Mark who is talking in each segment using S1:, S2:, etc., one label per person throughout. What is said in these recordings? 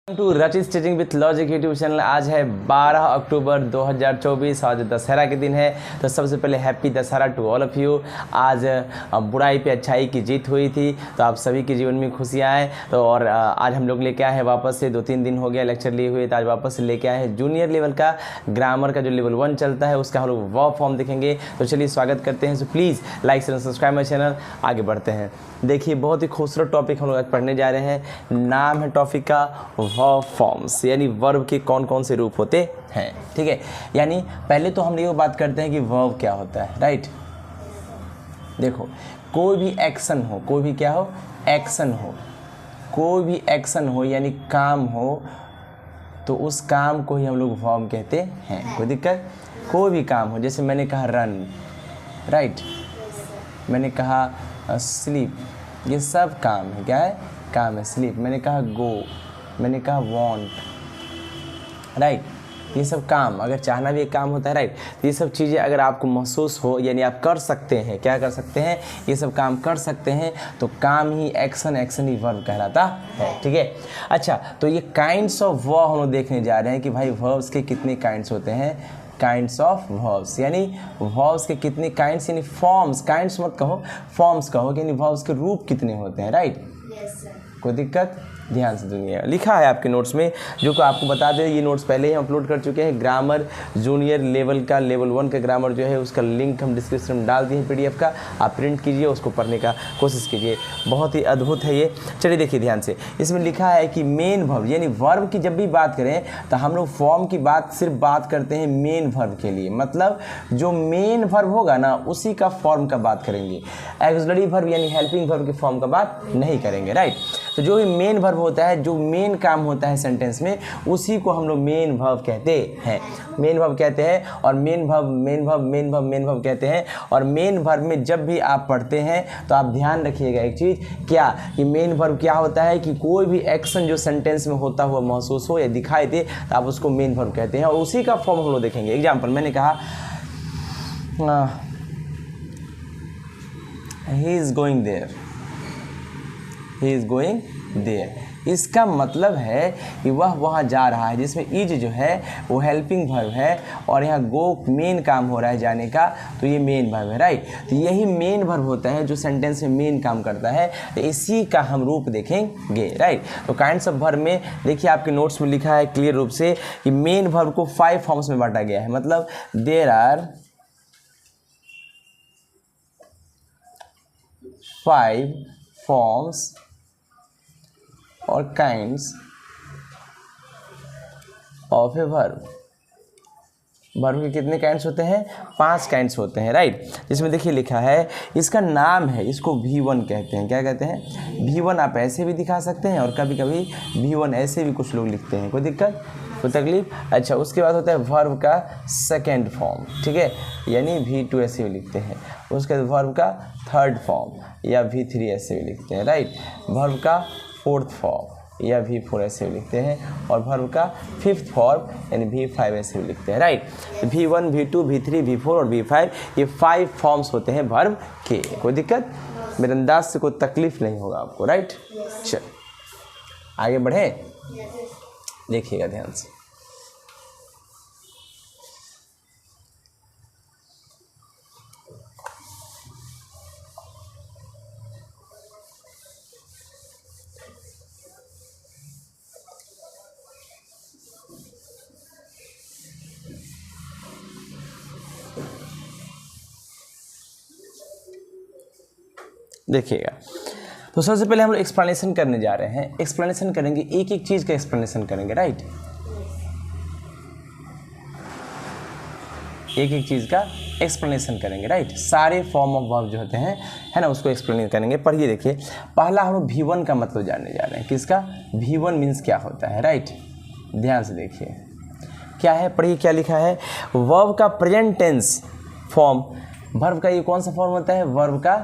S1: To रचित stitching with logic YouTube channel. आज है 12 अक्टूबर 2024। आज दशहरा के दिन है, तो सबसे पहले happy Dussehra to all of you. आज बुराई पे अच्छाई की जीत हुई थी, तो आप सभी के जीवन में खुशियाँ आएँ। तो और आज हम लोग लेके आए हैं वापस से 2-3 दिन हो गया लेक्चर लिए हुए, तो आज वापस से लेके आए हैं जूनियर लेवल का ग्रामर का जो लेवल 1 चलता है उसका हम लोग वर्ब फॉर्म देखेंगे। तो चलिए स्वागत करते हैं। So please like share subscribe my channel. आगे बढ़ते हैं। देखिए बहुत ही खूबसूरत टॉपिक हम लोग आज पढ़ने जा रहे हैं। नाम है टॉपिक का वर्ब फॉर्म्स, यानी वर्ब के कौन कौन से रूप होते हैं। ठीक है, यानी पहले तो हम ये बात करते हैं कि वर्ब क्या होता है। राइट, देखो कोई भी एक्शन हो, कोई भी क्या हो, एक्शन हो, कोई भी एक्शन हो यानी काम हो, तो उस काम को ही हम लोग वर्ब कहते हैं। कोई दिक्कत, कोई भी काम हो, जैसे मैंने कहा रन, राइट, मैंने कहा स्लीप, ये सब काम है। क्या है? काम है। स्लीप, मैंने कहा गो, मैंने कहा वांट, राइट, ये सब काम, अगर चाहना भी एक काम होता है। राइट, तो ये सब चीज़ें अगर आपको महसूस हो, यानी आप कर सकते हैं, क्या कर सकते हैं, ये सब काम कर सकते हैं, तो काम ही एक्शन, एक्शन ही वर्ब कहलाता है। ठीक है, अच्छा, तो ये काइंड्स ऑफ वर्ब हम लोग देखने जा रहे हैं कि भाई वर्ब्स के कितने काइंड्स होते हैं। काइंड्स ऑफ वर्ब्स, यानी वर्ब्स के कितने काइंड्स, यानी फॉर्म्स, काइंड्स मत कहो, फॉर्म्स कहो, यानी वर्ब्स के रूप कितने होते हैं। राइट, कोई दिक्कत, ध्यान से सुनिए। लिखा है आपके नोट्स में, जो को आपको बता दें, ये नोट्स पहले ही हम अपलोड कर चुके हैं। ग्रामर जूनियर लेवल का, लेवल 1 का ग्रामर जो है उसका लिंक हम डिस्क्रिप्शन में डाल दिए हैं PDF का। आप प्रिंट कीजिए, उसको पढ़ने का कोशिश कीजिए, बहुत ही अद्भुत है ये। चलिए देखिए ध्यान से, इसमें लिखा है कि मेन वर्ब, यानी वर्ब की जब भी बात करें तो हम लोग फॉर्म की बात सिर्फ बात करते हैं मेन वर्ब के लिए। मतलब जो मेन वर्ब होगा ना, उसी का फॉर्म का बात करेंगे। ऑक्सिलरी वर्ब यानी हेल्पिंग वर्ब के फॉर्म का बात नहीं करेंगे। राइट, तो जो भी मेन वर्ब होता है, जो मेन काम होता है सेंटेंस में, उसी को हम लोग मेन वर्ब कहते हैं। मेन वर्ब कहते हैं, और मेन वर्ब कहते हैं। और मेन वर्ब में जब भी आप पढ़ते हैं तो आप ध्यान रखिएगा एक चीज़, क्या कि मेन वर्ब क्या होता है कि कोई भी एक्शन जो सेंटेंस में होता हुआ महसूस हो या दिखाई दे, तो आप उसको मेन वर्ब कहते हैं, और उसी का फॉर्म हम लोग देखेंगे। एग्जाम्पल, मैंने कहा he is going there, he is going there, इसका मतलब है कि वह वहाँ जा रहा है, जिसमें इज जो है वो हेल्पिंग वर्ब है, और यहाँ गो मेन काम हो रहा है जाने का, तो ये मेन वर्ब है। राइट, तो यही मेन वर्ब होता है जो सेंटेंस में मेन काम करता है, तो इसी का हम रूप देखेंगे। राइट, तो काइंड्स ऑफ वर्ब में देखिए आपके नोट्स में लिखा है क्लियर रूप से कि मेन वर्ब को 5 फॉर्म्स में बांटा गया है। मतलब देयर आर 5 फॉर्म्स और kinds of a verb. Verb के कितने काइंड्स होते हैं? 5 काइंड्स होते हैं। राइट, जिसमें देखिए लिखा है, इसका नाम है, इसको V1 कहते हैं। क्या कहते हैं? V1 आप ऐसे भी दिखा सकते हैं, और कभी कभी V1 ऐसे भी कुछ लोग लिखते हैं। कोई दिक्कत, कोई तकलीफ? अच्छा, उसके बाद होता है वर्ब का सेकेंड फॉर्म। ठीक है, यानी V2 ऐसे भी लिखते हैं। उसके बाद वर्ब का थर्ड फॉर्म या V3 ऐसे भी लिखते हैं। राइट, वर्ब का फोर्थ फॉर्म या V4 ऐसे भी लिखते हैं, और वर्ब का फिफ्थ फॉर्म यानी V5 ऐसे भी लिखते हैं। Right, V1 V2 V3 V4 और V5, ये 5 फॉर्म्स होते हैं वर्ब के। कोई दिक्कत, मेरे अंदाज से कोई तकलीफ नहीं होगा आपको। राइट, चल आगे बढ़े, देखिएगा ध्यान से। देखिएगा, तो सबसे पहले हम लोग एक्सप्लेनेशन करने जा रहे हैं। एक्सप्लेनेशन करेंगे, एक एक चीज़ का एक्सप्लेनेशन करेंगे। राइट, एक एक चीज़ का एक्सप्लेनेशन करेंगे। राइट, सारे फॉर्म ऑफ वर्ब जो होते हैं, है ना, उसको एक्सप्लेन करेंगे। पढ़िए, देखिए, पहला हम लोग V1 का मतलब जानने जा रहे हैं। किसका? V1 मीन्स क्या होता है। राइट, ध्यान से देखिए क्या है, पढ़िए क्या लिखा है। वर्ब का प्रेजेंट टेंस फॉर्म, वर्ब का ये कौन सा फॉर्म होता है? वर्ब का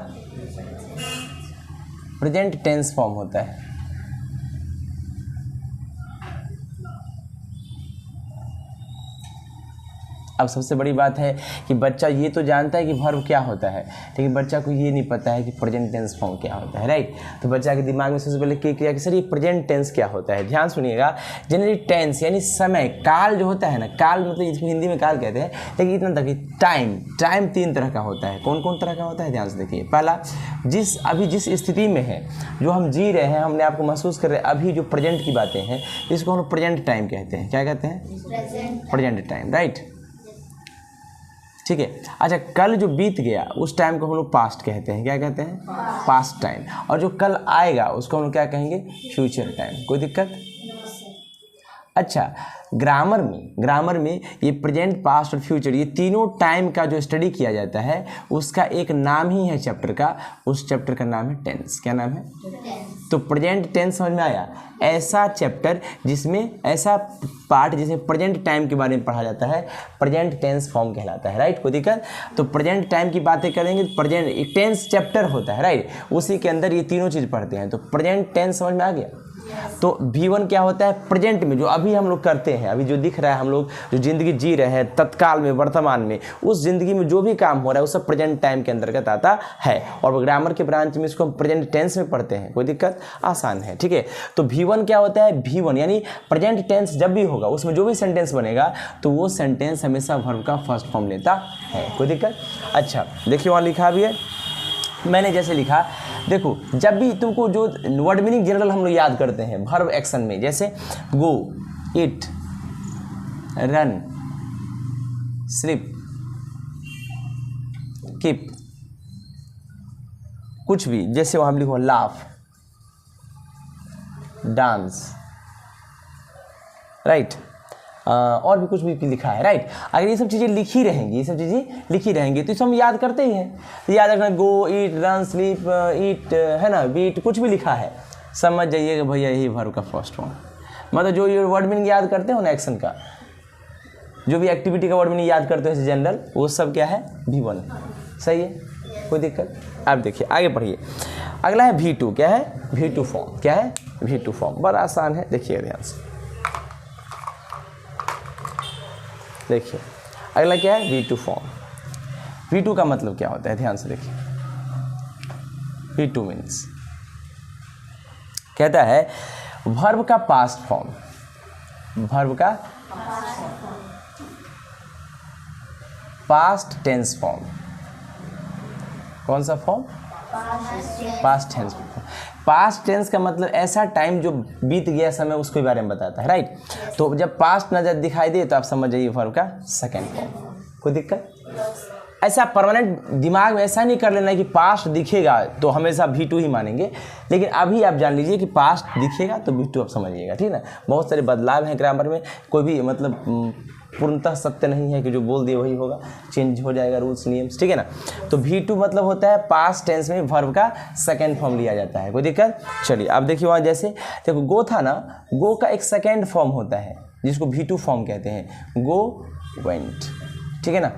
S1: प्रेजेंट टेंस फॉर्म होता है। अब सबसे बड़ी बात है कि बच्चा ये तो जानता है कि वर्ब क्या होता है, लेकिन बच्चा को ये नहीं पता है कि प्रेजेंट टेंस फॉर्म क्या होता है, राइट। तो बच्चा के दिमाग में सबसे पहले क्लिक किया कि सर ये प्रेजेंट टेंस क्या होता है। ध्यान सुनिएगा, जनरली टेंस यानी समय, काल जो होता है ना, काल मतलब इसको हिंदी में काल कहते हैं, लेकिन इतना तक कि टाइम 3 तरह का होता है। कौन कौन तरह का होता है, ध्यान से देखिए। पहला, अभी जिस स्थिति में है, जो हम जी रहे हैं, हमने आपको महसूस कर रहे हैं, अभी जो प्रेजेंट की बातें हैं, इसको हम प्रेजेंट टाइम कहते हैं। क्या कहते हैं, प्रेजेंट टाइम, राइट, ठीक है। अच्छा, कल जो बीत गया उस टाइम को हम लोग पास्ट कहते हैं। क्या कहते हैं, पास्ट टाइम। और जो कल आएगा उसको हम लोग क्या कहेंगे, फ्यूचर टाइम। कोई दिक्कत? अच्छा, ग्रामर में ये प्रेजेंट, पास्ट और फ्यूचर, ये तीनों टाइम का जो स्टडी किया जाता है उसका एक नाम ही है चैप्टर का, उस चैप्टर का नाम है टेंस। क्या नाम है, तो प्रेजेंट टेंस। समझ में आया? ऐसा चैप्टर जिसमें, ऐसा पार्ट जिसमें प्रेजेंट टाइम के बारे में पढ़ा जाता है, प्रेजेंट टेंस फॉर्म कहलाता है, राइट। कोई दिक्कत? तो प्रेजेंट टाइम की बातें करेंगे, प्रेजेंट एक टेंस चैप्टर होता है, राइट, उसी के अंदर ये तीनों चीज़ पढ़ते हैं। तो प्रेजेंट टेंस समझ में आ गया। तो V1 क्या होता है, प्रेजेंट में जो अभी हम लोग करते हैं, अभी जो दिख रहा है, हम लोग जो ज़िंदगी जी रहे हैं तत्काल में, वर्तमान में, उस ज़िंदगी में जो भी काम हो रहा है वो सब प्रेजेंट टाइम के अंतर्गत आता है। और ग्रामर के ब्रांच में इसको हम प्रेजेंट टेंस में पढ़ते हैं। कोई दिक्कत? आसान है, ठीक है। तो V1 क्या होता है, V1 यानी प्रेजेंट टेंस जब भी होगा उसमें जो भी सेंटेंस बनेगा तो वो सेंटेंस हमेशा वर्ब का फर्स्ट फॉर्म लेता है। कोई दिक्कत? अच्छा, देखिए वहाँ लिखा भी है, मैंने जैसे लिखा, देखो, जब भी तुमको जो वर्ड मीनिंग जनरल हम लोग याद करते हैं वर्ब एक्शन में, जैसे गो, इट, रन, स्लीप, कीप, कुछ भी, जैसे वहाँ लिखो लाफ, डांस, राइट, और भी कुछ भी लिखा है, राइट। अगर ये सब चीज़ें लिखी रहेंगी, तो इसे हम याद करते ही हैं। तो याद रखना, गो, ईट, रन, स्लीप, ईट, है ना, बीट, कुछ भी लिखा है, समझ जाइएगा भैया यही वर्ब का फर्स्ट फॉर्म। मतलब जो ये वर्ड मीनिंग याद करते हो ना, एक्शन का, जो भी एक्टिविटी का वर्ड मीनिंग याद करते हो जनरल, वो सब क्या है, V1। सही है, कोई दिक्कत? आप देखिए, आगे पढ़िए। अगला है V2। क्या है, V2 फॉर्म। क्या है, V2 फॉर्म। बड़ा आसान है, देखिए ध्यान से। देखिए अगला क्या है, V2 फॉर्म। V2 का मतलब क्या होता है, ध्यान से देखिए। V2 मीन्स, कहता है वर्ब का पास्ट फॉर्म, वर्ब का पास्ट टेंस फॉर्म। कौन सा form, past tense. Past tense का मतलब ऐसा टाइम जो बीत गया समय, उसके बारे में बताता है, राइट। तो जब पास्ट नजर दिखाई दे तो आप समझ जाइए वर्ब का सेकंड फॉर्म। कोई दिक्कत? ऐसा परमानेंट दिमाग में ऐसा नहीं कर लेना कि पास्ट दिखेगा तो हमेशा V2 ही मानेंगे, लेकिन अभी आप जान लीजिए कि पास्ट दिखेगा तो V2 आप समझिएगा, ठीक है ना। बहुत सारे बदलाव हैं ग्रामर में, कोई भी मतलब पूर्णतः सत्य नहीं है कि जो बोल दिए वही होगा, चेंज हो जाएगा रूल्स नियम्स, ठीक है ना। तो V2 मतलब होता है पास्ट टेंस में वर्ब का सेकंड फॉर्म लिया जाता है। कोई दिक्कत? चलिए अब देखिए वहाँ, जैसे देखो गो था ना, गो का एक सेकंड फॉर्म होता है जिसको V2 फॉर्म कहते हैं, गो, वेंट, ठीक है ना।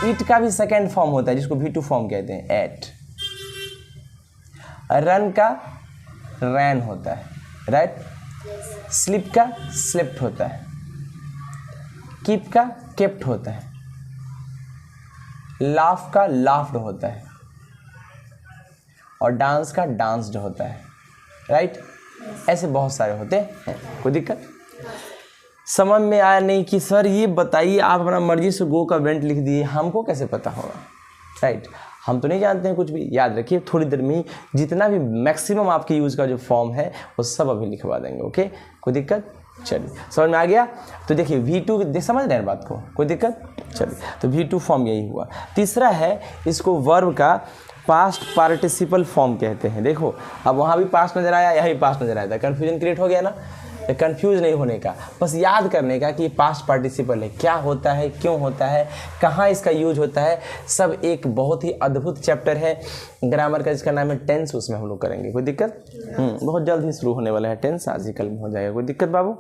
S1: ईट का भी सेकंड फॉर्म होता है जिसको V2 फॉर्म कहते हैं, एट। रन का रैन होता है, राइट। स्लीप का स्लेप्ट होता है, कीप का केप्ट होता है, लाफ का लाफ्ड होता है, और डांस का डांस्ड होता है, राइट। ऐसे बहुत सारे होते हैं। कोई दिक्कत? समझ में आया नहीं कि सर ये बताइए, आप अपना मर्जी से गो का वेंट लिख दिए, हमको कैसे पता होगा, राइट। हम तो नहीं जानते हैं कुछ भी। याद रखिए, थोड़ी देर में ही जितना भी मैक्सिमम आपके यूज़ का जो फॉर्म है वो सब अभी लिखवा देंगे, ओके। कोई दिक्कत? चलिए समझ में आ गया। तो देखिए V2 समझ रहे हैं बात को, कोई दिक्कत? चलिए, तो V2 फॉर्म यही हुआ। तीसरा है, इसको वर्ब का पास्ट पार्टिसिपल फॉर्म कहते हैं। देखो अब वहाँ भी पास्ट नजर आया, यहाँ भी पास्ट नजर आया था, कन्फ्यूजन क्रिएट हो गया ना। कंफ्यूज नहीं होने का, बस याद करने का कि ये पास्ट पार्टिसिपल है, क्या होता है, क्यों होता है, कहाँ इसका यूज होता है, सब एक बहुत ही अद्भुत चैप्टर है ग्रामर का जिसका नाम है टेंस, उसमें हम लोग करेंगे। कोई दिक्कत? बहुत जल्द ही शुरू होने वाला है टेंस, आज ही कल में हो जाएगा। कोई दिक्कत बाबू?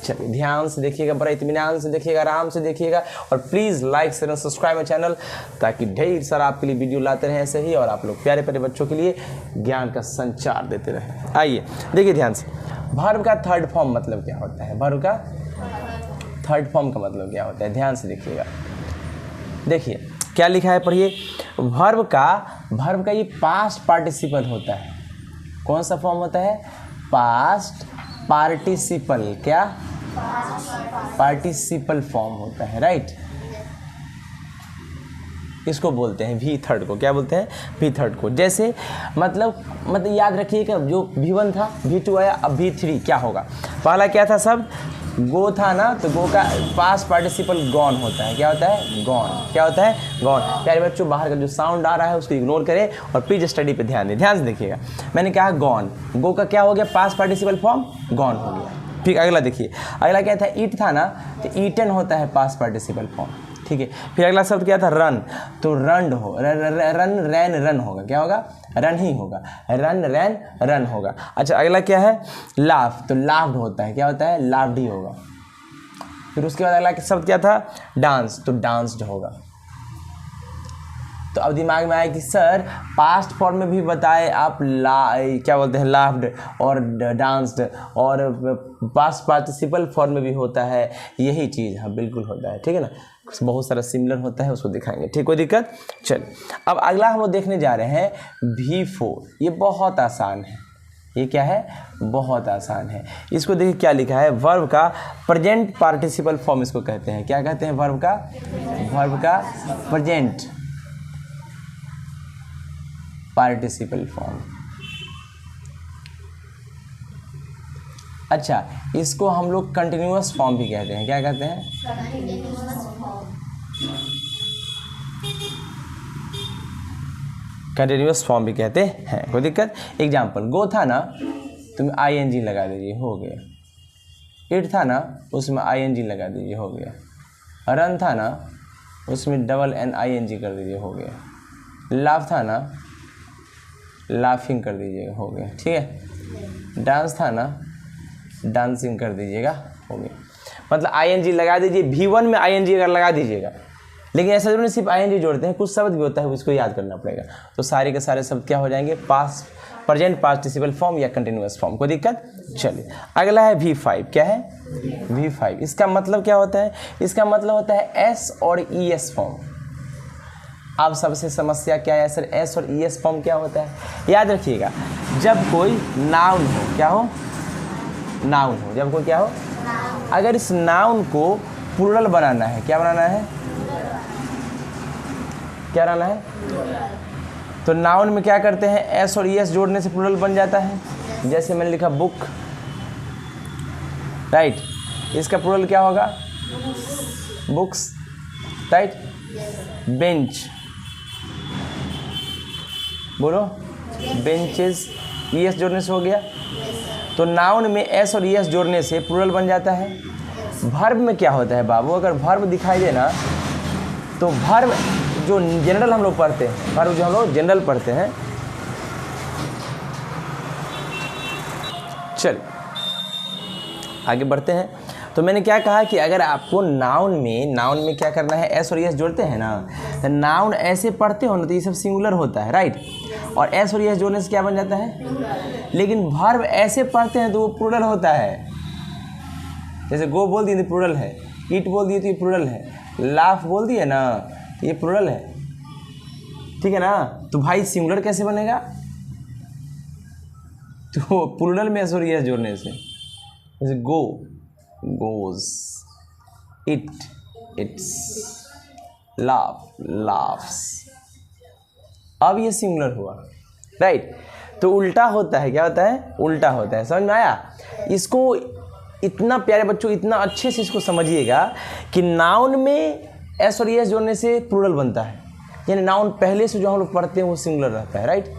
S1: चलिए ध्यान से देखिएगा, बड़ा इत्मीनान से देखिएगा, आराम से देखिएगा, और please like share subscribe my channel, ताकि ढेर सारा आपके लिए वीडियो लाते रहें ऐसे ही, और आप लोग प्यारे प्यारे बच्चों के लिए ज्ञान का संचार देते रहें। आइए देखिए ध्यान से, वर्ब का थर्ड फॉर्म मतलब क्या होता है। वर्ब का थर्ड फॉर्म का मतलब क्या होता है, ध्यान से देखिएगा। देखिए क्या लिखा है, पढ़िए। वर्ब का ये पास्ट पार्टिसिपल होता है। कौन सा फॉर्म होता है, पास्ट पार्टिसिपल, क्या पार्टिसिपल फॉर्म होता है, राइट। इसको बोलते हैं वी थर्ड को, क्या बोलते हैं, वी थर्ड को। जैसे मतलब याद रखिएगा, जो V1 था V2 आया, अब V3 क्या होगा। पहला क्या था, सब गो था ना, तो गो का पास्ट पार्टिसिपल गॉन होता है, क्या होता है, गॉन, क्या होता है, गॉन। प्यारे बच्चों, बाहर का जो साउंड आ रहा है उसको इग्नोर करें और प्लीज स्टडी पे ध्यान दें। ध्यान से देखिएगा, मैंने कहा गॉन, गो का क्या हो गया, पास्ट पार्टिसिपल फॉर्म गॉन हो गया। ठीक, अगला देखिए, अगला क्या था, ईट था ना, तो ईटन होता है पास्ट पार्टिसिपल फॉर्म। ठीक है, फिर अगला शब्द क्या था, रन, तो रन हो, रन रैन रन होगा, क्या होगा, रन ही होगा, रन रैन रन होगा। अच्छा, अगला क्या है, लाफ, तो लाफ्ड होता है, क्या होता है, लाफ्ड ही होगा। फिर उसके बाद अगला शब्द क्या था, डांस, तो डांस्ड होगा। तो अब दिमाग में आया कि सर पास्ट फॉर्म में भी बताए आप, क्या बोलते हैं, लाफ्ड और डांस्ड, और पास्ट पार्टिसिपल फॉर्म में भी होता है यही चीज़। हाँ बिल्कुल होता है, ठीक है ना, बहुत सारा सिमिलर होता है, उसको दिखाएंगे, ठीक, कोई दिक्कत। चलिए अब अगला हम लोग देखने जा रहे हैं V4। ये बहुत आसान है, ये क्या है, बहुत आसान है। इसको देखिए क्या लिखा है, वर्ब का प्रेजेंट पार्टिसिपल फॉर्म इसको कहते हैं, क्या कहते हैं, वर्ब का प्रेजेंट पार्टिसिपल फॉर्म। अच्छा, इसको हम लोग कंटिन्यूअस फॉर्म भी कहते हैं, क्या कहते हैं, कंटिन्यूअस फॉर्म भी कहते हैं, कोई दिक्कत। एग्जाम्पल, गो था ना, तुम ING लगा दीजिए, हो गया। इट था ना, उसमें ING लगा दीजिए, हो गया। रन था ना, उसमें NING कर दीजिए, हो गया। लाफ था ना, लाफिंग कर दीजिएगा, हो गया, ठीक है। डांस था ना, डांसिंग कर दीजिएगा, हो गया। मतलब ING लगा दीजिए, V1 में ING अगर लगा दीजिएगा, लेकिन ऐसा जरूर नहीं सिर्फ ING जोड़ते हैं, कुछ शब्द भी होता है उसको याद करना पड़ेगा। तो सारे के सारे शब्द क्या हो जाएंगे, पास्ट प्रेजेंट पार्टिसिपल फॉर्म या कंटिन्यूअस फॉर्म, कोई दिक्कत। चलिए अगला है V5, क्या है, V5। इसका मतलब क्या होता है, इसका मतलब होता है S और ES फॉर्म। अब सबसे समस्या क्या है सर, S और ES फॉर्म क्या होता है, याद रखिएगा, जब कोई नाउन हो, क्या हो, नाउन हो, जब कोई क्या हो, अगर इस नाउन को प्लूरल बनाना है, क्या बनाना है, क्या बनाना है, तो नाउन में क्या करते हैं, S और ES जोड़ने से प्लूरल बन जाता है। जैसे मैंने लिखा बुक, राइट, इसका प्लूरल क्या होगा, बुक्स, राइट। बेंच, बोलो, बेंचेस, ES जोड़ने से हो गया। तो नाउन में S और ES जोड़ने से प्लूरल बन जाता है। वर्ब में क्या होता है बाबू, अगर वर्ब दिखाई दे ना, तो वर्ब जो जनरल हम लोग पढ़ते हैं, वर्ब जो हम लोग जनरल पढ़ते हैं, चल आगे बढ़ते हैं। तो मैंने क्या कहा कि अगर आपको नाउन में क्या करना है, S और ES जोड़ते हैं ना, तो नाउन ऐसे पढ़ते हो ना, तो ये सब सिंगुलर होता है, राइट, और S और ES जोड़ने से क्या बन जाता है, लेकिन वर्ब ऐसे पढ़ते हैं तो वो प्लूरल होता है। जैसे गो बोल दिए तो प्लूरल है, ईट बोल दिए तो ये प्लूरल है, लाफ बोल दिए ना तो ये प्लूरल है, ठीक है ना। तो भाई सिंगुलर कैसे बनेगा, तो प्लूरल में S और ES जोड़ने से, जैसे go, goes, it, its, laugh, laughs, अब ये सिंगुलर हुआ, राइट। तो उल्टा होता है, क्या होता है, उल्टा होता है, समझ में आया। इसको इतना प्यारे बच्चों, इतना अच्छे से इसको समझिएगा कि नाउन में S और ES जोड़ने से प्लूरल बनता है, यानी नाउन पहले से जो हम लोग पढ़ते हैं वो सिंगुलर रहता है, राइट।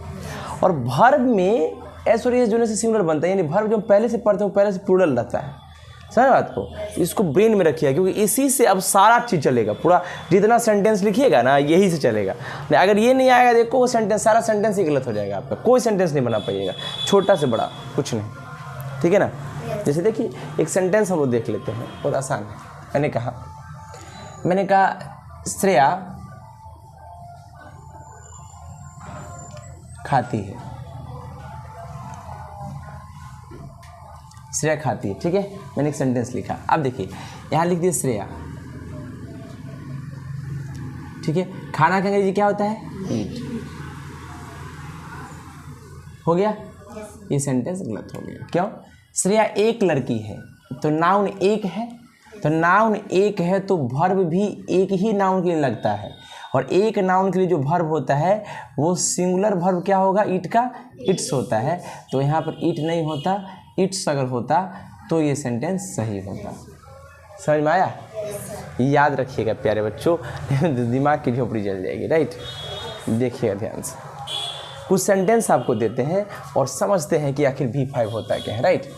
S1: और वर्ब में S और ES जोड़ने से सिंगुलर बनता है, यानी वर्ब जो हम पहले से पढ़ते हैं वो पहले से प्लूरल रहता है। समझ बात को, इसको ब्रेन में रखिएगा, क्योंकि इसी से अब सारा चीज़ चलेगा, पूरा जितना सेंटेंस लिखिएगा ना यही से चलेगा। अगर ये नहीं आएगा, देखो वो सेंटेंस, सारा सेंटेंस ही गलत हो जाएगा आपका, कोई सेंटेंस नहीं बना पाइएगा, छोटा से बड़ा कुछ नहीं, ठीक है ना। जैसे देखिए एक सेंटेंस हम लोग देख लेते हैं, बहुत आसान है। मैंने कहा श्रेया खाती है, श्रेया खाती है, ठीक है। मैंने एक सेंटेंस लिखा, अब देखिए यहाँ लिख दिया श्रेया, ठीक है। खाना का अंग्रेजी क्या होता है? ईट। हो गया? ये सेंटेंस गलत हो गया। क्यों? श्रेया एक लड़की है, तो नाउन एक है, तो नाउन एक है तो वर्ब भी एक ही नाउन के लिए लगता है, और एक नाउन के लिए जो वर्ब होता है वो सिंगुलर वर्ब क्या होगा? ईट का इट्स होता है। तो यहाँ पर ईट नहीं होता, इट्स अगर होता तो ये सेंटेंस सही होता। समझ में आया? याद रखिएगा प्यारे बच्चों, दिमाग की झोपड़ी जल जाएगी, राइट। देखिएगा ध्यान से, कुछ सेंटेंस आपको देते हैं और समझते हैं कि आखिर V5 होता है क्या है, राइट।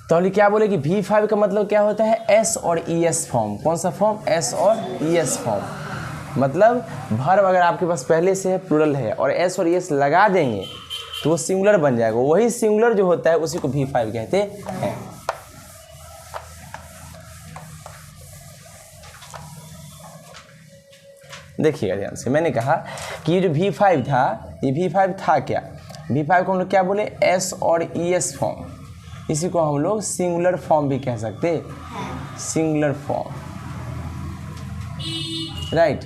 S1: तो हम क्या बोले कि V5 का मतलब क्या होता है? S और ES फॉर्म। कौन सा फॉर्म? S और ES फॉर्म। मतलब वर्ब अगर आपके पास पहले से है, प्लूरल है, और S और ES लगा देंगे तो वो सिंगुलर बन जाएगा। वही सिंगुलर जो होता है उसी को V5 कहते हैं। देखिएगा ध्यान से, मैंने कहा कि ये जो V5 था, ये V5 था क्या? V5 को हम लोग क्या बोले? S और ES फॉर्म। इसी को हम लोग सिंगुलर फॉर्म भी कह सकते हैं, सिंगुलर फॉर्म, राइट।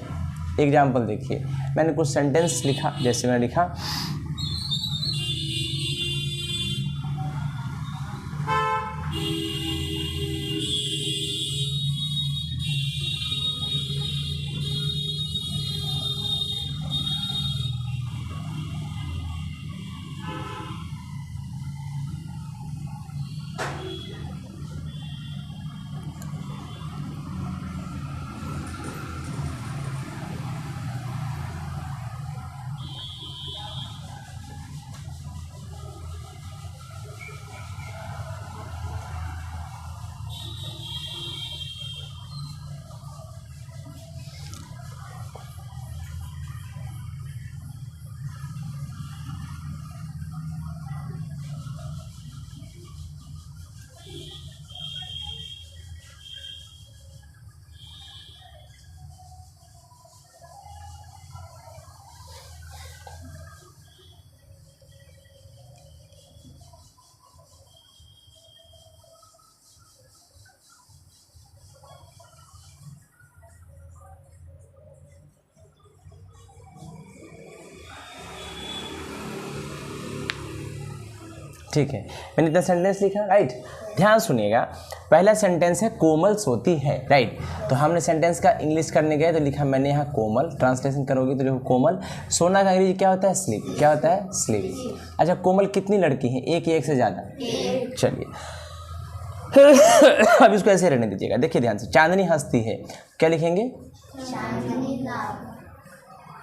S1: एग्जाम्पल देखिए, मैंने कुछ सेंटेंस लिखा, जैसे मैंने लिखा ठीक है, मैंने इतना सेंटेंस लिखा, राइट। ध्यान सुनिएगा, पहला सेंटेंस है कोमल सोती है, राइट। तो हमने सेंटेंस का इंग्लिश करने गए तो लिखा मैंने यहाँ कोमल, ट्रांसलेशन करोगे तो देखो कोमल। सोना का अंग्रेजी क्या होता है? स्लीप। क्या होता है? स्लीप। अच्छा, कोमल कितनी लड़की हैं? एक या एक से ज़्यादा? चलिए अब इसको ऐसे रहने दीजिएगा। देखिए ध्यान से, चांदनी हंसती है, क्या लिखेंगे?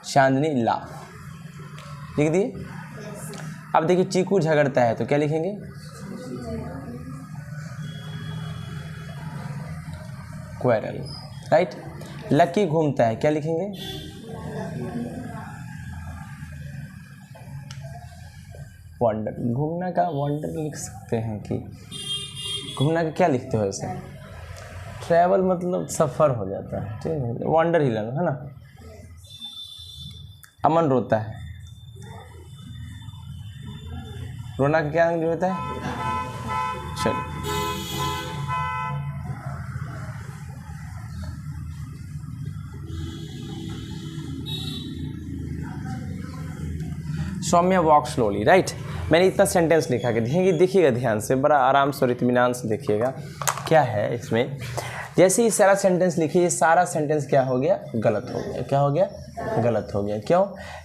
S1: चांदनी लाफ, लिख दिए। अब देखिए चीकू झगड़ता है, तो क्या लिखेंगे? Quarrel, right. लकी घूमता है, क्या लिखेंगे? वंडर। घूमना का वंडर लिख सकते हैं कि घूमना का क्या लिखते हो ऐसे? ट्रैवल मतलब सफ़र हो जाता है, ठीक है। वंडर ही लगा, है ना। अमन रोता है, रोना का क्या अंग्रेजी होता है? चलो, सौम्या वॉक स्लोली, राइट। मैंने इतना सेंटेंस लिखा कि देखिएगा ध्यान से, बड़ा आराम से और इत्मीनान से देखिएगा क्या है इसमें। जैसे ही सारा सेंटेंस लिखिए, ये सारा सेंटेंस क्या हो गया? गलत हो गया। क्या हो गया? गलत हो गया। क्यों?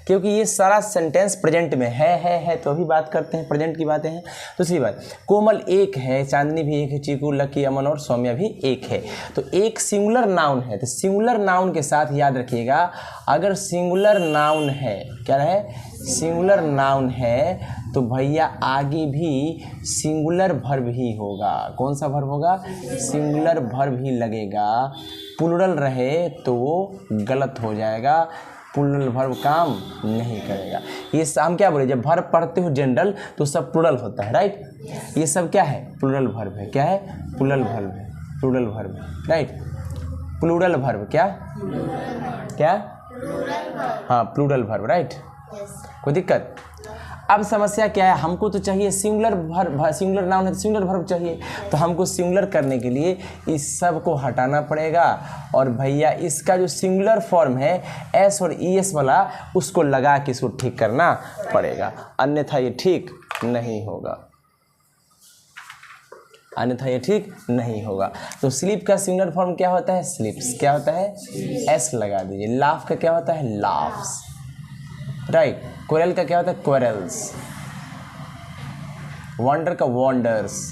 S1: क्योंकि ये सारा सेंटेंस प्रेजेंट में है तो अभी बात करते हैं, प्रेजेंट की बातें हैं। दूसरी बात, कोमल एक है, चांदनी भी एक है, चीकू, लकी, अमन और सौम्या भी एक है। तो एक सिंगुलर नाउन है, तो सिंगुलर नाउन के साथ याद रखिएगा, अगर सिंगुलर नाउन है, क्या है? सिंगुलर नाउन है, तो भैया आगे भी सिंगुलर वर्ब ही होगा। कौन सा वर्ब होगा? सिंगुलर वर्ब ही लगेगा। प्लूरल रहे तो वो गलत हो जाएगा, प्लूरल वर्ब काम नहीं करेगा। ये हम क्या बोले, जब वर्ब पढ़ते हो जनरल तो सब प्लूरल होता है, राइट। ये सब क्या है? प्लूरल वर्ब है। क्या है? प्लूरल वर्ब है, plural verb, right. Plural verb, क्या क्या? हाँ, प्लूरल वर्ब, राइट। कोई दिक्कत? अब समस्या क्या है, हमको तो चाहिए सिंगुलर वर्ब, सिंगुलर नाउन है तो सिंगुलर वर्ब चाहिए, तो हमको सिंगुलर करने के लिए इस सब को हटाना पड़ेगा और भैया इसका जो सिंगुलर फॉर्म है एस और ई एस वाला उसको लगा के इसको ठीक करना पड़ेगा, अन्यथा ये ठीक नहीं होगा, अन्यथा ये ठीक नहीं होगा। तो स्लीप का सिंगुलर फॉर्म क्या होता है, स्लीप्स। क्या होता है, एस लगा दीजिए। लाफ का क्या होता है, लाफ्स, राइट। क्वेरल का क्या होता है, क्वेरल्स। वंडर का वंडर्स,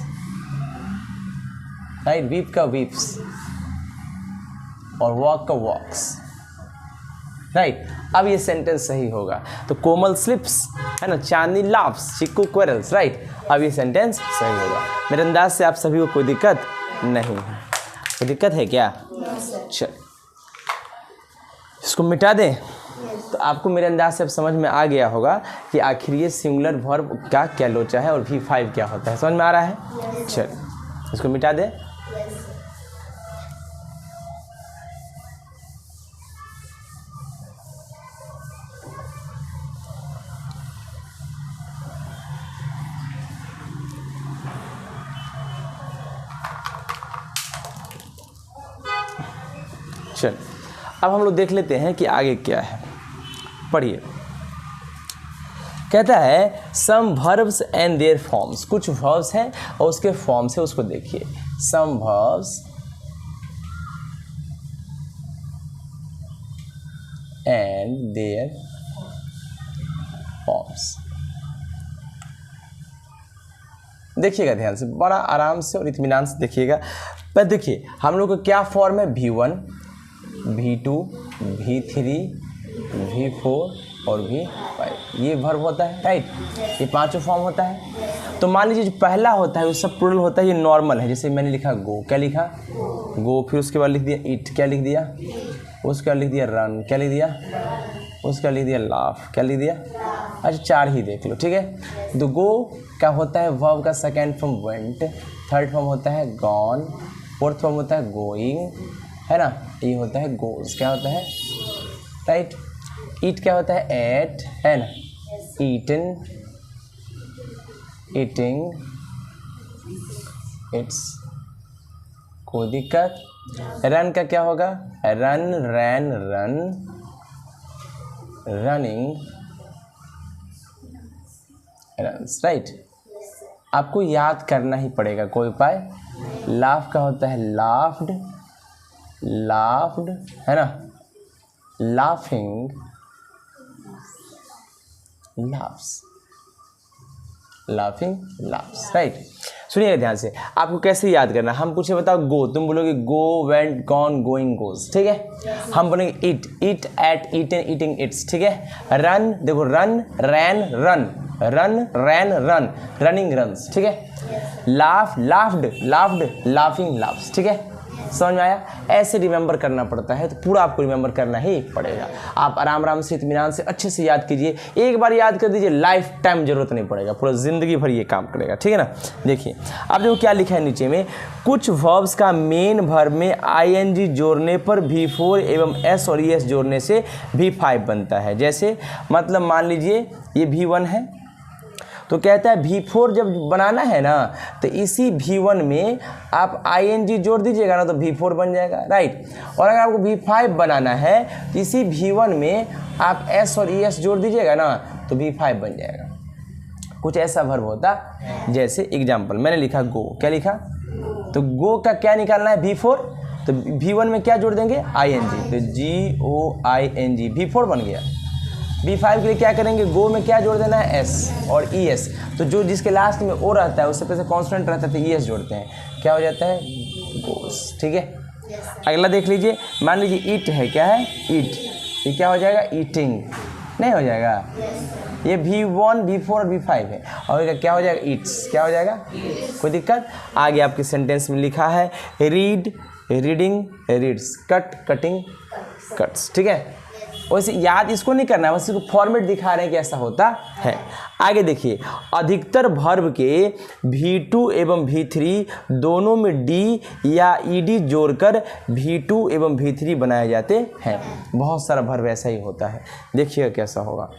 S1: राइट। वीप का वीप्स और वॉक का वॉक्स, राइट। अब ये सेंटेंस सही होगा। तो कोमल स्लिप्स है ना, चांदनी लाफ्स, चिक्कू क्वेरल्स, राइट। अब ये सेंटेंस सही होगा। मेरे अंदाज से आप सभी को कोई दिक्कत नहीं है, कोई दिक्कत है क्या? चल इसको मिटा दें। तो आपको मेरे अंदाज से अब समझ में आ गया होगा कि आखिर ये सिंगुलर वर्ब का क्या लोचा है और V5 क्या होता है। समझ में आ रहा है? चल इसको मिटा दें। चल अब हम लोग देख लेते हैं कि आगे क्या है। पढ़िए, कहता है some verbs and their forms. कुछ वर्ब्स हैं और उसके फॉर्म्स है, उसको देखिए। Some verbs and their forms. देखिएगा ध्यान से, बड़ा आराम से और इत्मीनान से देखिएगा। पर देखिए हम लोग का क्या फॉर्म है, V1 V2 V3 V4 और V5, ये वर्ब होता है, राइट। ये पांचों फॉर्म होता है। तो मान लीजिए जो पहला होता है वो सब प्लूरल होता है, ये नॉर्मल है। जैसे मैंने लिखा गो, क्या लिखा, गो। फिर उसके बाद लिख दिया ईट, क्या लिख दिया। उसका लिख दिया रन, क्या लिख दिया। उसका लिख दिया लाफ, क्या लिख दिया। अच्छा 4 ही देख लो, ठीक है। तो गो क्या होता है, वर्ब का second form went, third form होता है गॉन, फोर्थ फॉर्म होता है गोइंग, है ना। ये होता है गोज, क्या होता है, राइट। ईट क्या होता है, एट, है ना। ईटन, ईटिंग, इट्स, कोई दिक्कत। रन का क्या होगा, रन, रैन, रन, रनिंग, रन्स, राइट। आपको याद करना ही पड़ेगा, कोई उपाय। लाफ का होता है लाफ्ड, लाफ्ड, है ना। Laughing, laughs, laughing, laughs, right. सुनिएगा ध्यान से, आपको कैसे याद करना। हम पूछे बताओ गो, तुम बोलोगे गो, वेंट, गॉन, गोइंग, गोज, ठीक है। हम बोलेंगे ईट, ईट, एट, ईटन, ईटिंग, इट्स, ठीक है। रन, देखो रन, रैन, रन, रन, रैन, रन, रनिंग, रन्स, ठीक है। Laugh, laughed, laughed, laughing, laughs, ठीक है। समझ में आया? ऐसे रिमेंबर करना पड़ता है, तो पूरा आपको रिमेंबर करना ही पड़ेगा। आप आराम आराम से इत्मीनान से अच्छे से याद कीजिए। एक बार याद कर दीजिए, लाइफ टाइम जरूरत नहीं पड़ेगा, पूरा जिंदगी भर ये काम करेगा, ठीक है ना। देखिए अब देखो क्या लिखा है नीचे में। कुछ वर्ब्स का मेन वर्ब में ING जोड़ने पर V4 एवं S और ES जोड़ने से V5 बनता है। जैसे मतलब मान लीजिए ये V1 है, तो कहता है V4 जब बनाना है ना, तो इसी V1 में आप ING जोड़ दीजिएगा ना, तो V4 बन जाएगा, राइट। और अगर आपको V5 बनाना है तो इसी V1 में आप S और ES जोड़ दीजिएगा ना, तो V5 बन जाएगा। कुछ ऐसा वर्ब होता, जैसे एग्जाम्पल मैंने लिखा गो, क्या लिखा, तो गो का क्या निकालना है, V4। तो V1 में क्या जोड़ देंगे, ING, तो GOING, V4 बन गया। V5 के लिए क्या करेंगे, गो में क्या जोड़ देना है, S और ES। तो जो जिसके लास्ट में ओ रहता है उससे पहले कॉन्स्टेंट रहता है, तो ES जोड़ते हैं, क्या हो जाता है, गोस, ठीक है। अगला देख लीजिए, मान लीजिए ईट है, क्या है, ईट, ये क्या हो जाएगा, ईटिंग, नहीं हो जाएगा। ये V1 V4 और V5 है, और ये क्या हो जाएगा, ईट्स, क्या हो जाएगा, कोई दिक्कत। आगे आपके सेंटेंस में लिखा है read, reading, reads, cut, cutting, cuts, ठीक है। वैसे याद इसको नहीं करना है, बस इसको फॉर्मेट दिखा रहे हैं कि ऐसा होता है। आगे देखिए, अधिकतर वर्ब के V2 एवं V3 दोनों में D या ED जोड़कर V2 एवं V3 बनाए जाते हैं। बहुत सारा वर्ब ऐसा ही होता है, देखिएगा कैसा होगा।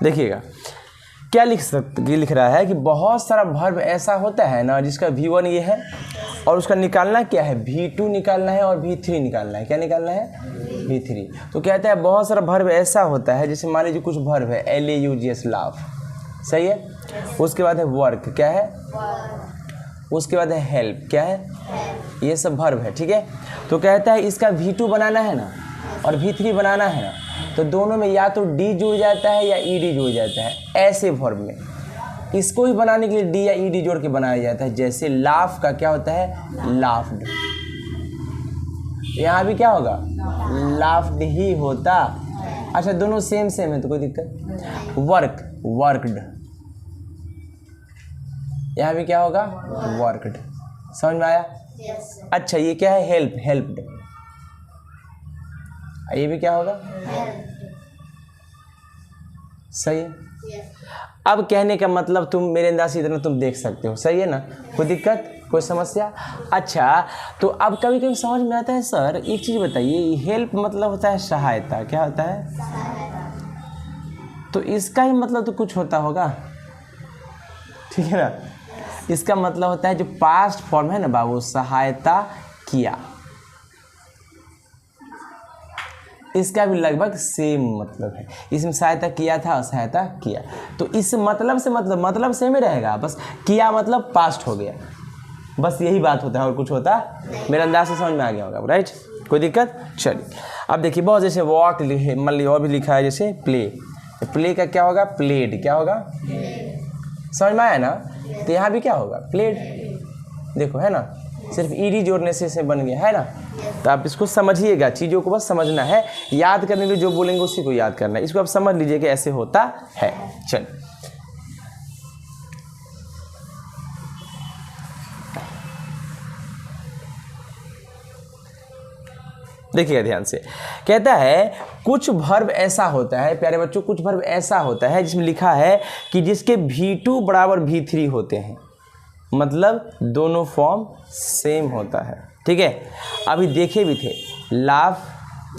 S1: देखिएगा क्या लिख रहा है कि बहुत सारा वर्ब ऐसा होता है ना जिसका V1 ये है और उसका निकालना क्या है, V2 निकालना है और V3 निकालना है। क्या निकालना है, V3। तो कहता है बहुत सारा वर्ब ऐसा होता है, जैसे मान लीजिए कुछ वर्ब है LAUGS लाफ, सही है, उसके बाद है वर्क, क्या है, उसके बाद है हेल्प, क्या है, ये सब वर्ब है, ठीक है। तो कहता है इसका V2 बनाना है ना और V3 बनाना है ना, तो दोनों में या तो D जुड़ जाता है या ED जुड़ जाता है। ऐसे वर्ब में इसको ही बनाने के लिए D या ED जोड़ के बनाया जाता है। जैसे लाफ का क्या होता है, लाफ्ड, यहाँ भी क्या होगा, लाफ्ड ही होता। अच्छा दोनों सेम है तो कोई दिक्कत। वर्क, वर्कड, यहाँ भी क्या होगा, वर्कड। समझ में आया? अच्छा ये क्या है, हेल्प, हेल्प्ड, ये भी क्या होगा, सही है। अब कहने का मतलब तुम मेरे अंदाज से इतना तुम देख सकते हो, सही है ना, कोई दिक्कत, कोई समस्या। अच्छा तो अब कभी कभी समझ में आता है सर एक चीज़ बताइए, हेल्प मतलब होता है सहायता, क्या होता है, तो इसका ही मतलब तो कुछ होता होगा, ठीक है ना। इसका मतलब होता है जो पास्ट फॉर्म है ना बाबू, सहायता किया, इसका भी लगभग सेम मतलब है। इसमें सहायता किया था और सहायता किया, तो इस मतलब से मतलब सेम ही रहेगा, बस किया मतलब पास्ट हो गया, बस यही बात होता है और कुछ होता, मेरे अंदाज से समझ में आ गया होगा, राइट, कोई दिक्कत। चलिए अब देखिए बहुत जैसे वॉक मान लीजिए और भी लिखा है जैसे प्ले, तो प्ले का क्या होगा, प्लेड, क्या होगा, समझ में आया ना। तो यहाँ भी क्या होगा, प्लेड, देखो है ना, सिर्फ ईडी जोड़ने से बन गया है ना। तो आप इसको समझिएगा, चीज़ों को बस समझना है, याद करने के लिए जो बोलेंगे उसी को याद करना है, इसको आप समझ लीजिए कि ऐसे होता है। चल देखिएगा ध्यान से, कहता है कुछ वर्ब ऐसा होता है प्यारे बच्चों, कुछ वर्ब ऐसा होता है जिसमें लिखा है कि जिसके V2 बराबर V3 होते हैं, मतलब दोनों फॉर्म सेम होता है, ठीक है। अभी देखे भी थे, लाफ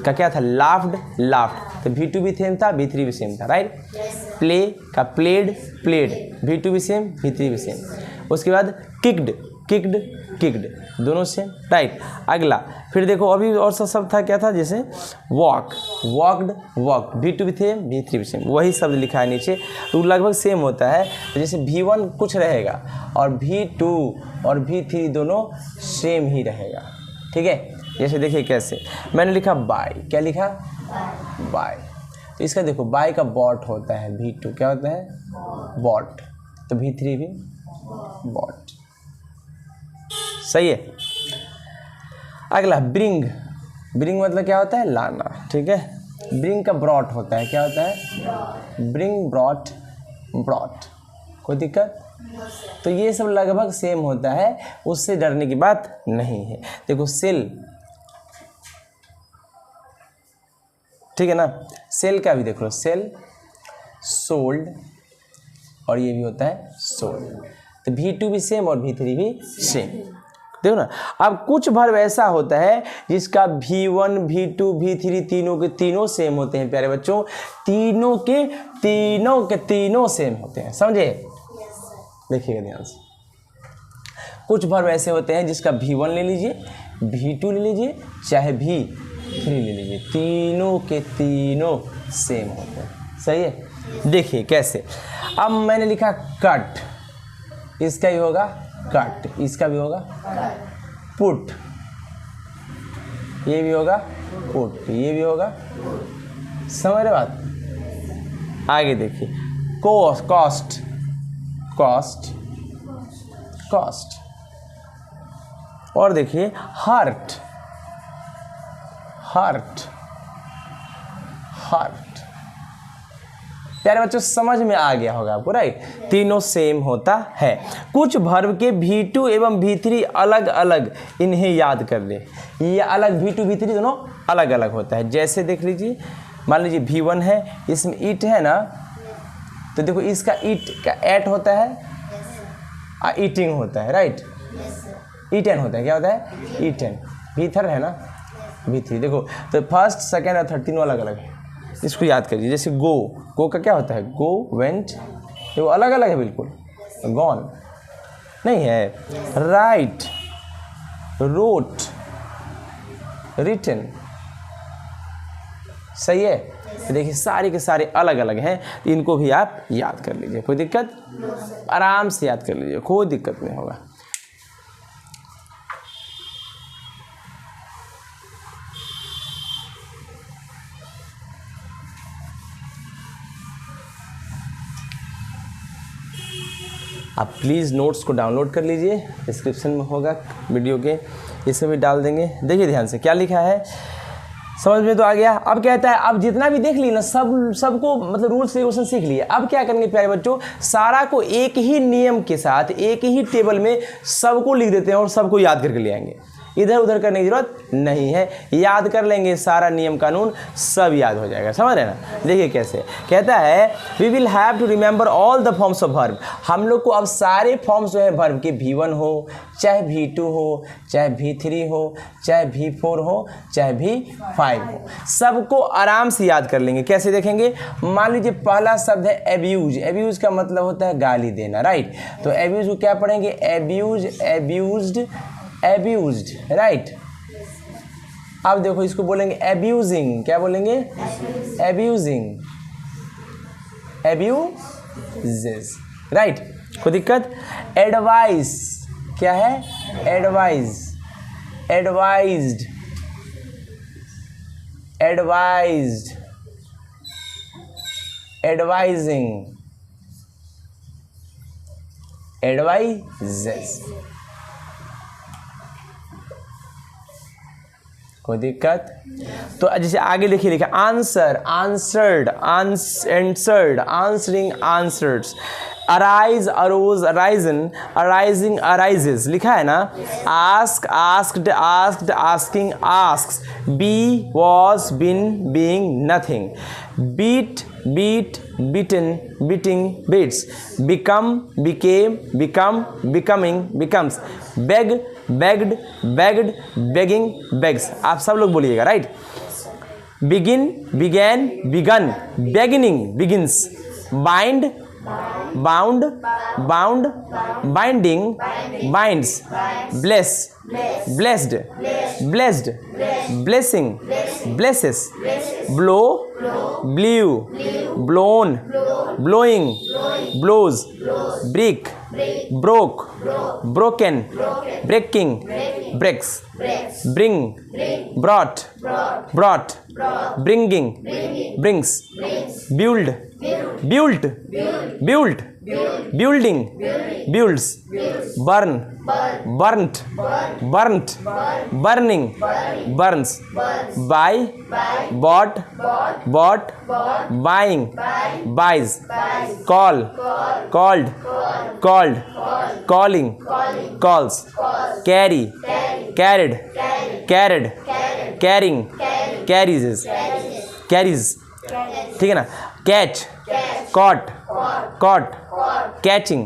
S1: का क्या था, लाफ्ड, लाफ्ड, तो V2 भी सेम था, V3 भी सेम था, राइट। प्ले का प्लेड, प्लेड, V2 भी सेम, V3 भी सेम। उसके बाद किक्ड, किक्ड, किक्ड, दोनों सेम, राइट। अगला फिर देखो अभी और सब था, क्या था, जैसे वॉक, वॉकड, वॉक, V2 भी सेम, V3 भी सेम, वही शब्द लिखा है नीचे, तो लगभग सेम होता है। तो जैसे V1 कुछ रहेगा और V2 और V3 दोनों सेम ही रहेगा, ठीक है। जैसे देखिए कैसे, मैंने लिखा बाय, क्या लिखा, बाय, तो इसका देखो बाय का बॉट होता है, V2 क्या होता है, बॉट, तो V3 भी बॉट, सही है। अगला ब्रिंग, ब्रिंग मतलब क्या होता है, लाना, ठीक है। ब्रिंग का ब्रॉट होता है, क्या होता है, ब्रिंग, ब्रॉट, ब्रॉट, कोई दिक्कत। तो ये सब लगभग सेम होता है, उससे डरने की बात नहीं है। देखो सेल, ठीक है ना, सेल का भी देख लो, सेल, सोल्ड, और ये भी होता है सोल्ड, तो V2 भी सेम और V3 भी सेम, देखो ना। अब कुछ वर्ब ऐसा होता है जिसका V1, V2, V3 तीनों के तीनों सेम होते हैं प्यारे बच्चों, तीनों के तीनों सेम होते हैं, समझे। देखिएगा ध्यान से, कुछ वर्ब ऐसे होते हैं जिसका V1 ले लीजिए, V2 ले लीजिए, चाहे V3 ले लीजिए, तीनों के तीनों सेम होते हैं, सही है। देखिए कैसे, अब मैंने लिखा कट, इसका भी होगा कट, इसका भी होगा पुट, ये भी होगा पुट, ये भी होगा, समझ रहे बात। आगे देखिए, कॉस्ट, कॉस्ट, कॉस्ट, कॉस्ट, और देखिए हर्ट, हर्ट, हर्ट। प्यारे बच्चों समझ में आ गया होगा आपको, राइट, तीनों सेम होता है। कुछ वर्ब के V2 एवं V3 अलग अलग, इन्हें याद कर ले, ये अलग V2 V3 दोनों अलग अलग होता है। जैसे देख लीजिए, मान लीजिए V1 है, इसमें ईट है ना, तो देखो इसका ईट का एट होता है, ईटिंग होता है, राइट, ईटन होता है, क्या होता है, ईटन। V3 है ना, V3, देखो तो फर्स्ट सेकेंड और थर्ड तीनों अलग अलग है, इसको याद करिए। जैसे गो, गो का क्या होता है? गो, वेंट, ये वो अलग अलग है बिल्कुल, गॉन नहीं है। राइट, रोट, रिटन, सही है। तो देखिए सारे के सारे अलग अलग हैं, तो इनको भी आप याद कर लीजिए, कोई दिक्कत, आराम से याद कर लीजिए, कोई दिक्कत नहीं होगा। आप प्लीज़ नोट्स को डाउनलोड कर लीजिए, डिस्क्रिप्शन में होगा वीडियो के, इसमें भी डाल देंगे। देखिए ध्यान से क्या लिखा है, समझ में तो आ गया। अब कहता है, अब जितना भी देख ली ना, सबको मतलब रूल्स रेगुलेशन सीख लिए। अब क्या करेंगे प्यारे बच्चों, सारा को एक ही नियम के साथ एक ही टेबल में सबको लिख देते हैं और सबको याद करके ले आएंगे। इधर उधर करने की जरूरत नहीं है, याद कर लेंगे सारा नियम कानून, सब याद हो जाएगा। समझ रहे ना? देखिए कैसे कहता है, we will have to remember all the forms of verb. हम लोग को अब सारे फॉर्म्स जो है वर्ब के, V1 हो चाहे V2 हो चाहे V3 हो चाहे V4 हो चाहे V5 हो, सबको आराम से याद कर लेंगे। कैसे देखेंगे? मान लीजिए पहला शब्द है एब्यूज। एब्यूज का मतलब होता है गाली देना, राइट। तो एब्यूज को क्या पढ़ेंगे? Abuse, abused, abused, right. अब देखो इसको बोलेंगे एब्यूजिंग। क्या बोलेंगे? Abusing, abuses, right. कोई दिक्कत? एडवाइस, क्या है? Advise, advised, advised, advising, advises. कोई दिक्कत? तो जैसे आगे लिखिए, लिखा answer, answered, answered, answering, answers, arise, arose, arisen, arising, arises, लिखा है ना। Ask, asked, asked, asking, asks, be, was, been, being, nothing, beat, beat, beaten, beating, beats, become, became, become, becoming, becomes, beg, bagged, bagged, begging, begs. आप सब लोग बोलिएगा, right. Begin, began, begun, beginning, begins, bind, bound, bound, binding, binds, bless, blessed, blessed, blessing, blesses, blow, blew, blown, blowing, blows, break, broke, broken, breaking, breaks, bring, brought, brought, bringing, brings, build, built, built, building, builds, burn, burnt, burnt, burning, burns, buy, bought, bought, buying, buys, call, called, called, calling, calls, carry, carried, carried, carrying, carries, carries, ठीक है ना। Catch, caught, caught, catching,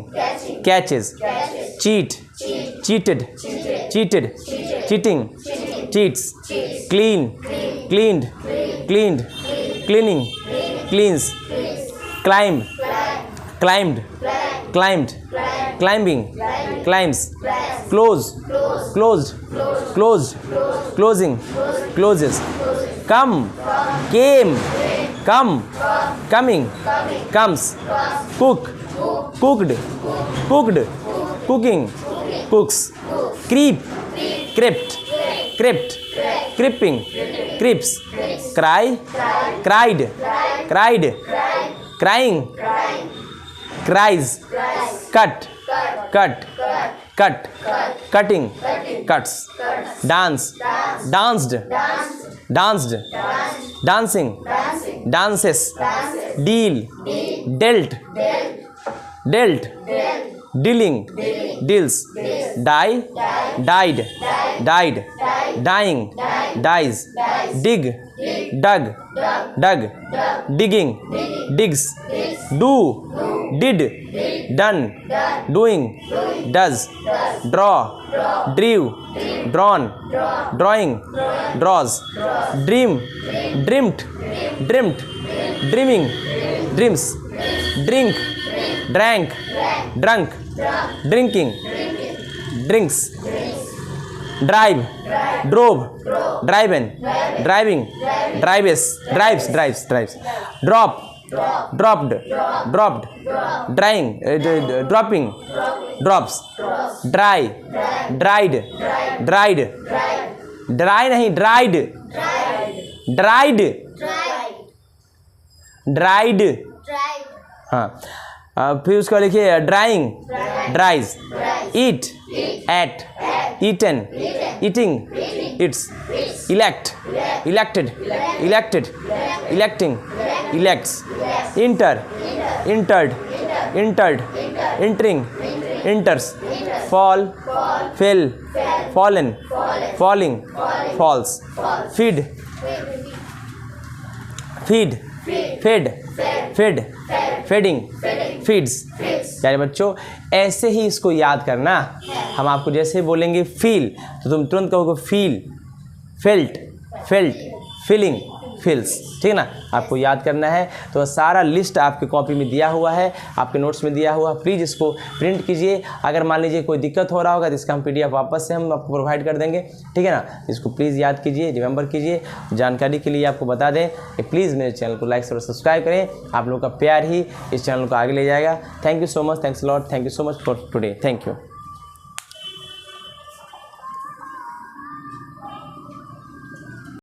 S1: catches, cheat, cheated, cheated, cheating, cheats, clean, cleaned, cleaned, cleaning, cleans, climb, climbed, climbed, climbing, climbs, close, closed, closed, closing, closes, come, came, come, coming, comes, cook, cooked, cooked, cooking, cooks, creep, crept, crept, creeping, creeps, cry, cried, cried, crying, cries, cut, cut, cut, cutting, cuts, dance, danced, danced, dancing, dances, deal, dealt, dealt, dealing, deals, die, died, died, dying, dies, dig, dug, dug, digging, digs, do, did, done, doing, does, draw, drew, drawn, drawing, draws, dream, dreamt, dreamt, dreaming, dreams, drink, drank, drunk, drinking, drinks, drive, drove, driven, driving, drives, drives, drives, drives, drop, dropped, dropped, drying, dropping, drops, dry, dried, dried, dry नहीं dried, dried, dried, हाँ फिर उसको लिखिए drying, dries, eat, ate, eaten, eating, eats, elect, elected, elected, electing, elects, enter, entered, entered, entering, enters, fall, fell, fallen, falling, falls, feed, feed, fed, fed, feeding, feeds. प्यारे बच्चों ऐसे ही इसको याद करना। हम आपको जैसे बोलेंगे फील तो तुम तुरंत कहोगे feel, felt, felt, feeling, feels, ठीक है ना। आपको याद करना है तो सारा लिस्ट आपके कॉपी में दिया हुआ है, आपके नोट्स में दिया हुआ। प्लीज़ इसको प्रिंट कीजिए। अगर मान लीजिए कोई दिक्कत हो रहा होगा तो इसका हम PDF वापस से हम आपको प्रोवाइड कर देंगे, ठीक है ना। इसको प्लीज़ याद कीजिए, रिमेंबर कीजिए। जानकारी के लिए आपको बता दें कि प्लीज़ मेरे चैनल को लाइक और सब्सक्राइब करें। आप लोगों का प्यार ही इस चैनल को आगे ले जाएगा। Thank you so much, thanks lot, thank you so much for today, thank you.